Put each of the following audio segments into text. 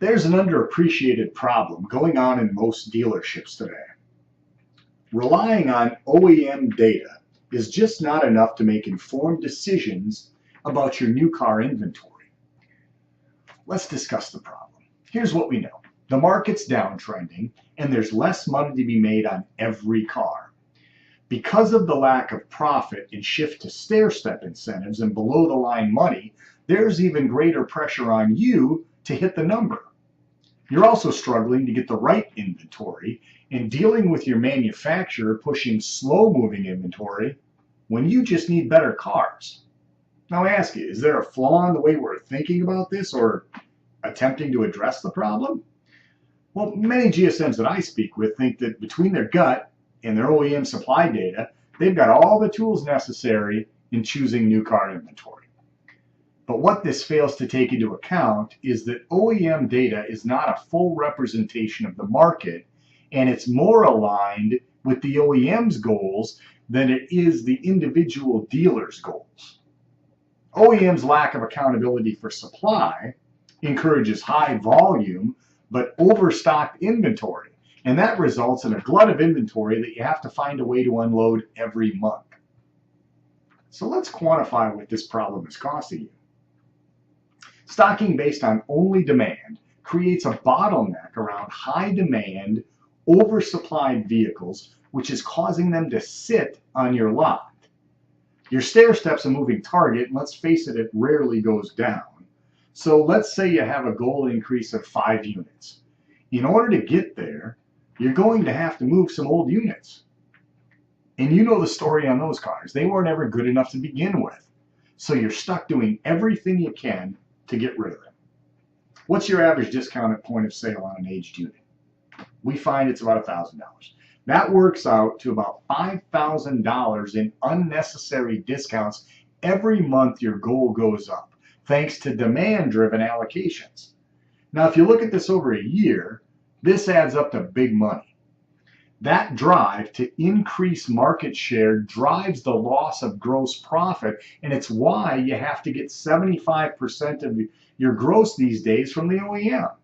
There's an underappreciated problem going on in most dealerships today. Relying on OEM data is just not enough to make informed decisions about your new car inventory. Let's discuss the problem. Here's what we know. The market's downtrending and there's less money to be made on every car. Because of the lack of profit and shift to stair-step incentives and below-the-line money, there's even greater pressure on you to hit the number. You're also struggling to get the right inventory and dealing with your manufacturer pushing slow-moving inventory when you just need better cars. Now I ask you, is there a flaw in the way we're thinking about this or attempting to address the problem? Well, many GSMs that I speak with think that between their gut and their OEM supply data, they've got all the tools necessary in choosing new car inventory. But what this fails to take into account is that OEM data is not a full representation of the market, and it's more aligned with the OEM's goals than it is the individual dealer's goals. OEM's lack of accountability for supply encourages high volume but overstocked inventory, and that results in a glut of inventory that you have to find a way to unload every month. So let's quantify what this problem is costing you. Stocking based on only demand creates a bottleneck around high demand, oversupplied vehicles, which is causing them to sit on your lot. Your stair step's a moving target, and let's face it, it rarely goes down. So let's say you have a goal increase of 5 units. In order to get there, you're going to have to move some old units. And you know the story on those cars. They weren't ever good enough to begin with. So you're stuck doing everything you can to get rid of them. What's your average discount at point of sale on an aged unit? We find it's about $1,000. That works out to about $5,000 in unnecessary discounts every month your goal goes up, thanks to demand-driven allocations. Now, if you look at this over a year, this adds up to big money. That drive to increase market share drives the loss of gross profit, and it's why you have to get 75% of your gross these days from the OEM.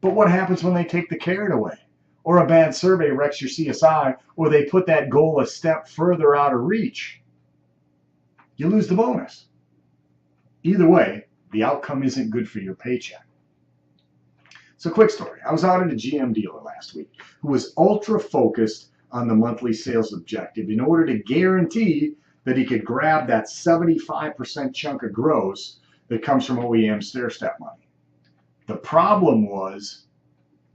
But what happens when they take the carrot away? Or a bad survey wrecks your CSI, or they put that goal a step further out of reach? You lose the bonus. Either way, the outcome isn't good for your paycheck. So quick story. I was out at a GM dealer last week who was ultra focused on the monthly sales objective in order to guarantee that he could grab that 75% chunk of gross that comes from OEM stair-step money. The problem was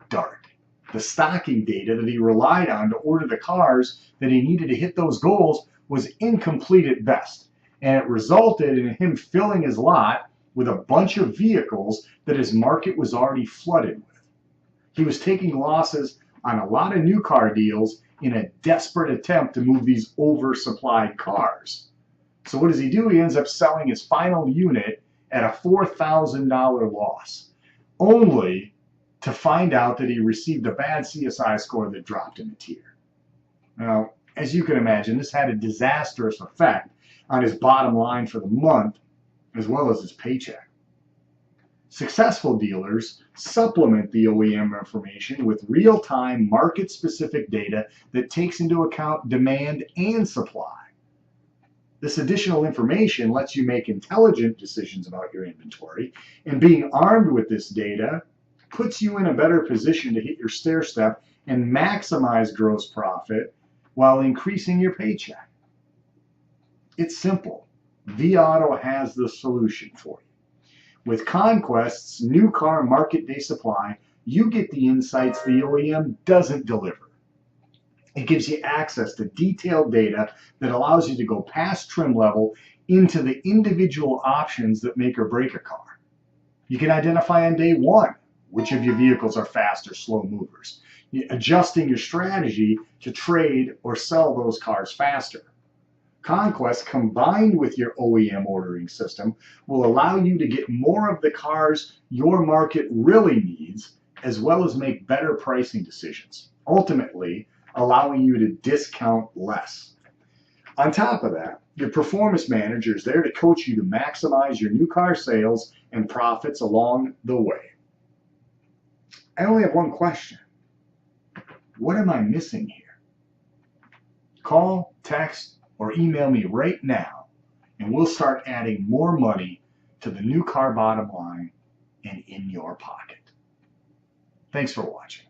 DART, the stocking data that he relied on to order the cars that he needed to hit those goals was incomplete at best, and it resulted in him filling his lot with a bunch of vehicles that his market was already flooded with. He was taking losses on a lot of new car deals in a desperate attempt to move these oversupplied cars. So what does he do? He ends up selling his final unit at a $4,000 loss, only to find out that he received a bad CSI score that dropped him a tier. Now, as you can imagine, this had a disastrous effect on his bottom line for the month, as well as his paycheck. Successful dealers supplement the OEM information with real-time market-specific data that takes into account demand and supply. This additional information lets you make intelligent decisions about your inventory, and being armed with this data puts you in a better position to hit your stair step and maximize gross profit while increasing your paycheck. It's simple. vAuto has the solution for you. With Conquest's new car market day supply, you get the insights the OEM doesn't deliver. It gives you access to detailed data that allows you to go past trim level into the individual options that make or break a car. You can identify on day one which of your vehicles are fast or slow movers, adjusting your strategy to trade or sell those cars faster. Conquest, combined with your OEM ordering system, will allow you to get more of the cars your market really needs, as well as make better pricing decisions, ultimately allowing you to discount less. On top of that, your performance manager is there to coach you to maximize your new car sales and profits along the way. I only have one question. What am I missing here? Call, text, or email me right now, and we'll start adding more money to the new car bottom line and in your pocket. Thanks for watching.